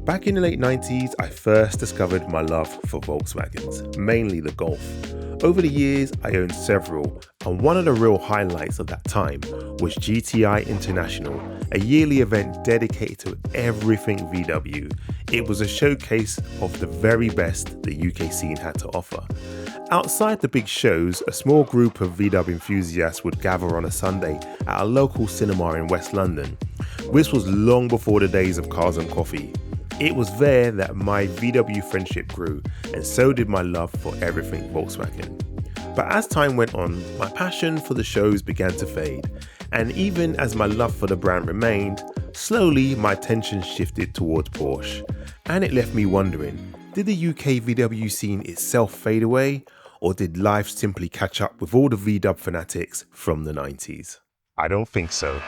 Back in the late 90s, I first discovered my love for Volkswagens, mainly the Golf. Over the years, I owned several, and one of the real highlights of that time was GTI International, a yearly event dedicated to everything VW. It was a showcase of the very best the UK scene had to offer. Outside the big shows, a small group of VW enthusiasts would gather on a Sunday at a local cinema in West London. This was long before the days of cars and coffee. It was there that my VW friendship grew, and so did my love for everything Volkswagen. But as time went on, my passion for the shows began to fade, and even as my love for the brand remained, slowly my attention shifted towards Porsche, and it left me wondering, did the UK VW scene itself fade away, or did life simply catch up with all the VW fanatics from the 90s? I don't think so.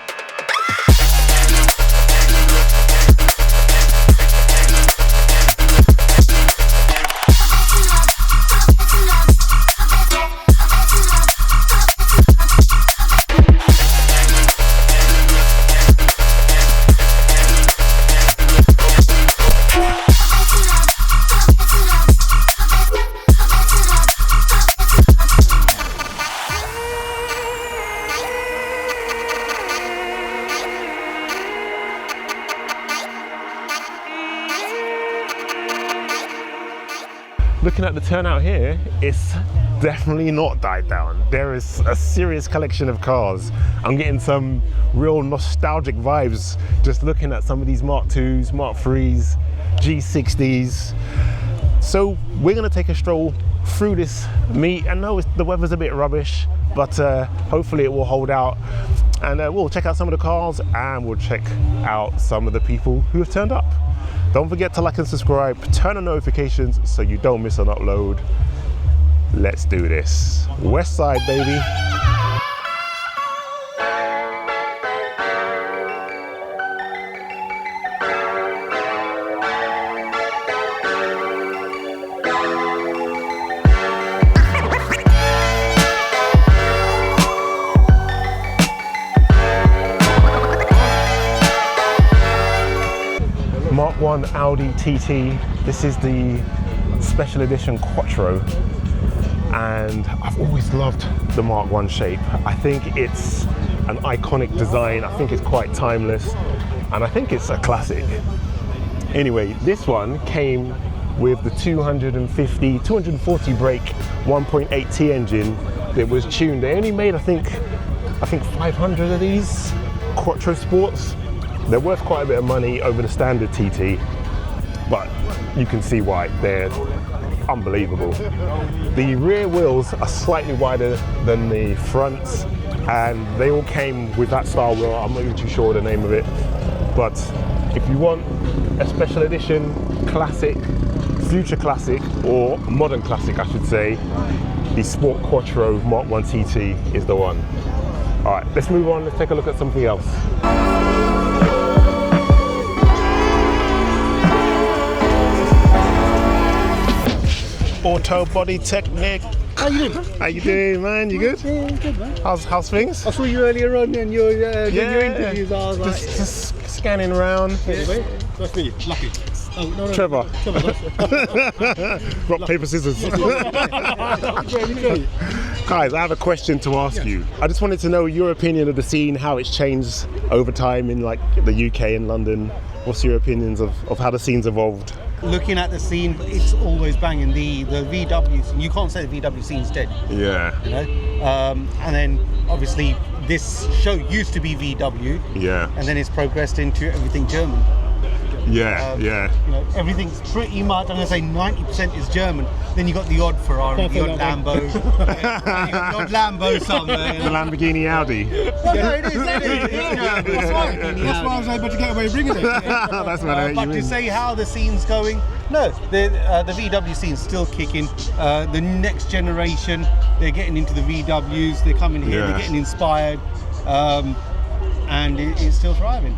Looking at the turnout here, it's definitely not died down. There is a serious collection of cars. I'm getting some real nostalgic vibes just looking at some of these Mark IIs, Mark IIIs, G60s. So we're gonna take a stroll through this meet. I know the weather's a bit rubbish, but hopefully it will hold out. And we'll check out some of the cars and we'll check out some of the people who have turned up. Don't forget to like and subscribe, turn on notifications so you don't miss an upload. Let's do this. Westside, baby. Mark 1 Audi TT. This is the special edition Quattro, and I've always loved the Mark 1 shape. I think it's an iconic design. I think it's quite timeless, and I think it's a classic. Anyway, this one came with the 240 brake 1.8T engine that was tuned. They only made I think 500 of these Quattro Sports. They're worth quite a bit of money over the standard TT, but you can see why. They're unbelievable. The rear wheels are slightly wider than the fronts, and they all came with that style wheel. I'm not even too sure the name of it, but if you want a special edition classic, future classic, or modern classic I should say, the Sport Quattro Mark 1 TT is the one. All right, let's move on, let's take a look at something else. Auto Body Technique. How you doing? How you doing, man? You good? Yeah, good, man. How's things? I saw you earlier on in your interviews. I was like, just scanning around. Anyway, nice to meet you. Lucky. Oh, no. Trevor. Nice. Rock, paper, scissors. Guys, I have a question to ask you. I just wanted to know your opinion of the scene, how it's changed over time in like the UK and London. What's your opinions of how the scene's evolved? Looking at the scene, it's always banging. The VW scene, you can't say the VW scene's dead. Yeah. You know? And then obviously this show used to be VW. Yeah. And then it's progressed into everything German. Yeah, yeah. You know, everything's pretty much, I'm going to say 90% is German. Then you got the odd Ferrari, the odd Lambo. You got the odd Lambo somewhere. The Lamborghini Audi. Yeah, it is. That's why I was able to get away bringing it. That's what I But to say how the scene's going, no, the VW scene's still kicking. The next generation, they're getting into the VWs, they're coming here, they're getting inspired, and it's still thriving.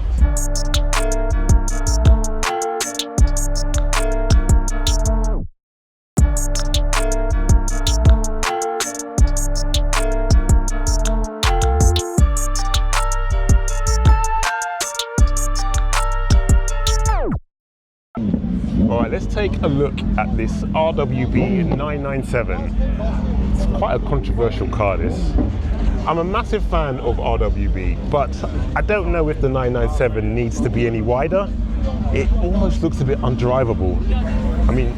Right, let's take a look at this RWB 997. It's quite a controversial car, this. I'm a massive fan of RWB, but I don't know if the 997 needs to be any wider. It almost looks a bit undrivable. I mean,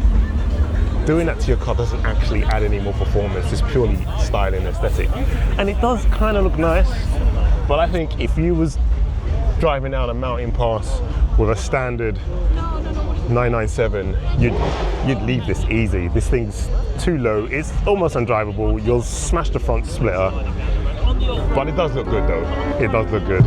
doing that to your car doesn't actually add any more performance. It's purely style and aesthetic. And it does kind of look nice, but I think if you was driving down a mountain pass with a standard 997, you'd leave this easy. This thing's too low. It's almost undrivable. You'll smash the front splitter. But it does look good though. It does look good.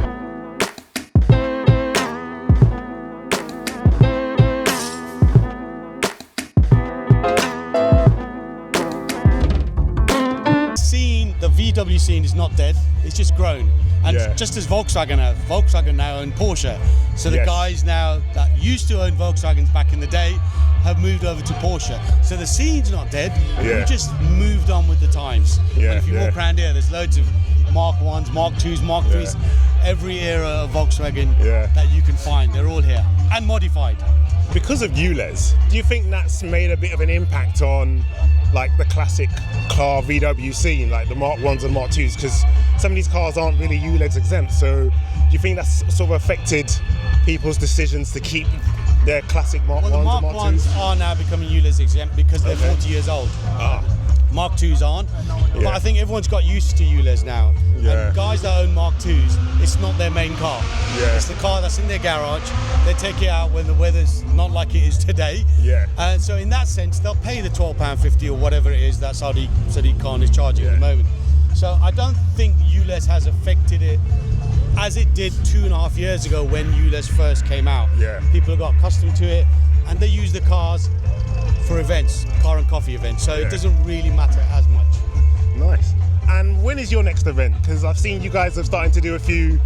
The VW scene is not dead, it's just grown. And just as Volkswagen now own Porsche. So the guys now that used to own Volkswagens back in the day have moved over to Porsche. So the scene's not dead, we just moved on with the times. And if you walk around here, there's loads of Mark 1s, Mark 2s, Mark 3s, every era of Volkswagen that you can find, they're all here, and modified. Because of ULEZ, do you think that's made a bit of an impact on like the classic car VW scene, like the Mark 1s and Mark 2s? Because some of these cars aren't really ULEZ exempt, so do you think that's sort of affected people's decisions to keep their classic Mark 1s and Mark 2s? Well, the Mark 1s are now becoming ULEZ exempt because they're 40 years old. Mark 2s aren't, but I think everyone's got used to ULEZ now. And guys that own Mark 2s, it's not their main car. It's the car that's in their garage. They take it out when the weather's not like it is today. And so in that sense, they'll pay the £12.50 or whatever it is that Sadiq Khan is charging at the moment. So I don't think ULEZ has affected it as it did 2.5 years ago when ULEZ first came out. People got accustomed to it and they use the cars for events, car and coffee events, so it doesn't really matter as much. Nice. And when is your next event? Because I've seen you guys are starting to do a few,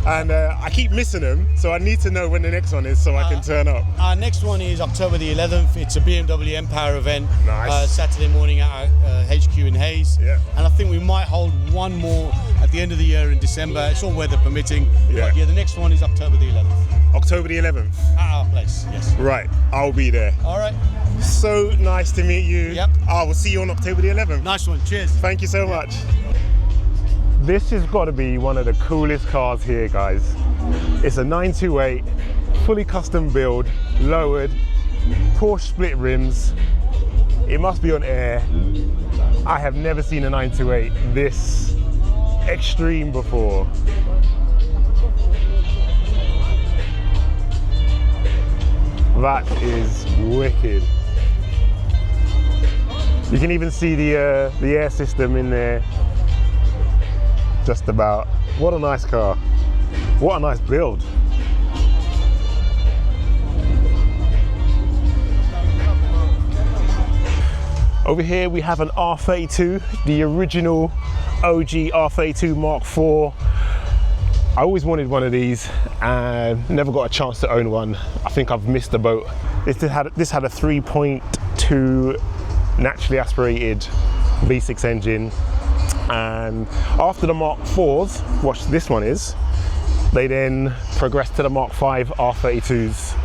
and I keep missing them, so I need to know when the next one is so I can turn up. Our next one is October the 11th. It's a BMW Empower event. Nice. Saturday morning at HQ in Hayes. And I think we might hold one more at the end of the year in December. It's all weather permitting. But the next one is October the 11th. October the 11th? At our place, yes. Right, I'll be there. All right. So nice to meet you. I will see you on October the 11th. Nice one, cheers. Thank you so much. This has got to be one of the coolest cars here, guys. It's a 928, fully custom build, lowered, Porsche split rims. It must be on air. I have never seen a 928 this extreme before. That is wicked. You can even see the air system in there. Just about. What a nice car. What a nice build. Over here we have an R32, the original OG R32 Mark IV. I always wanted one of these and never got a chance to own one. I think I've missed the boat. This had a 3.2 naturally aspirated V6 engine, and after the Mark IVs, what this one is, they then progressed to the Mark V R32s.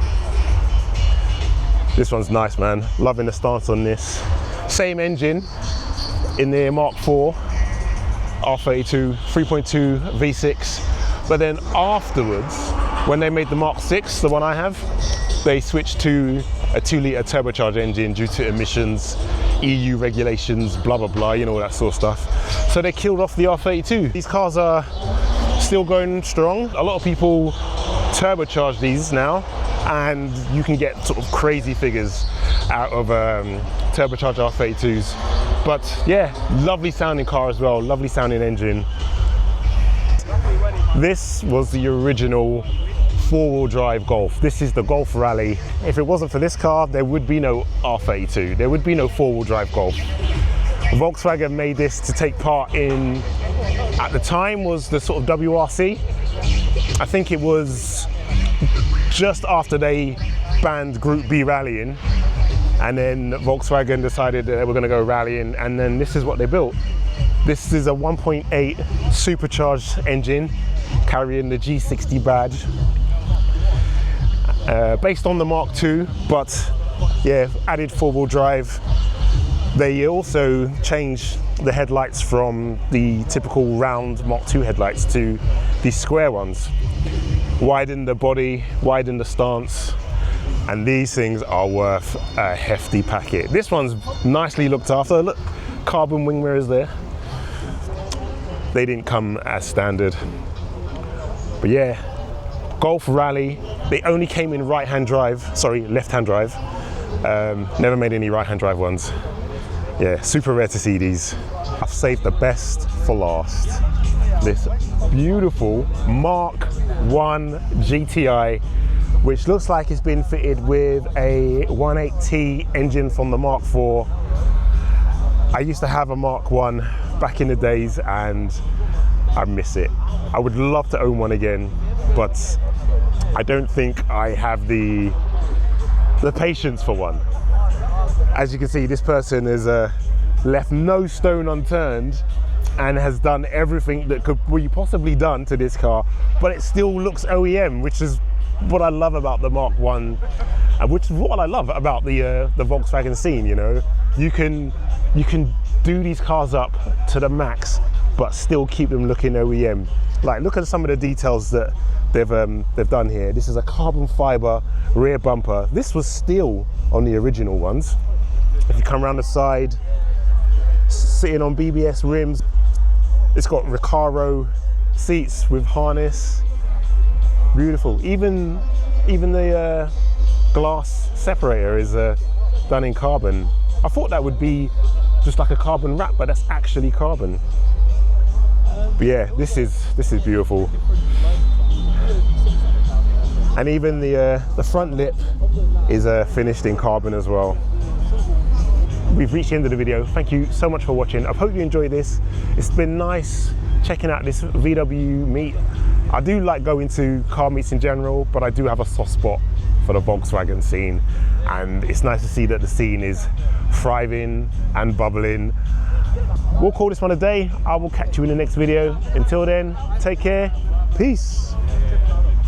This one's nice, man. Loving the stance on this. Same engine in the Mark IV R32, 3.2 V6. But then afterwards, when they made the Mark VI, the one I have, they switched to a 2-litre turbocharged engine due to emissions, EU regulations, blah, blah, blah, you know, all that sort of stuff. So they killed off the R32. These cars are still going strong. A lot of people turbocharge these now, and you can get sort of crazy figures out of turbocharged R32s. But yeah, lovely sounding car as well, lovely sounding engine. This was the original four-wheel drive Golf. This is the Golf Rallye. If it wasn't for this car, there would be no R32. There would be no four-wheel drive Golf. Volkswagen made this to take part in, at the time, was the sort of WRC. I think it was just after they banned Group B rallying, and then Volkswagen decided that they were going to go rallying, and then this is what they built. This is a 1.8 supercharged engine carrying the G60 badge, based on the Mark II, but yeah, added four-wheel drive. They also changed the headlights from the typical round Mark II headlights to these square ones. Widened the body, widened the stance, and these things are worth a hefty packet. This one's nicely looked after. Look, carbon wing mirrors there. They didn't come as standard. But yeah, Golf Rallye, they only came in left-hand drive. Never made any right-hand drive ones. Yeah, super rare to see these. I've saved the best for last. This beautiful Mark I GTI, which looks like it's been fitted with a 1.8T engine from the Mark IV. I used to have a Mark I back in the days and I miss it. I would love to own one again, but I don't think I have the patience for one. As you can see, this person has left no stone unturned and has done everything that could be possibly done to this car, but it still looks OEM, which is what I love about the Mark I, and which is what I love about the Volkswagen scene. You know, you can do these cars up to the max, but still keep them looking OEM. Like, look at some of the details that they've done here. This is a carbon fiber rear bumper. This was steel on the original ones. If you come around the side, sitting on BBS rims. It's got Recaro seats with harness. Beautiful. Even the glass separator is done in carbon. I thought that would be just like a carbon wrap, but that's actually carbon. But yeah, this is beautiful. And even the front lip is finished in carbon as well. We've reached the end of the video. Thank you so much for watching. I hope you enjoyed this. It's been nice checking out this VW meet. I do like going to car meets in general, but I do have a soft spot for the Volkswagen scene. And it's nice to see that the scene is thriving and bubbling. We'll call this one a day. I will catch you in the next video. Until then, take care. Peace.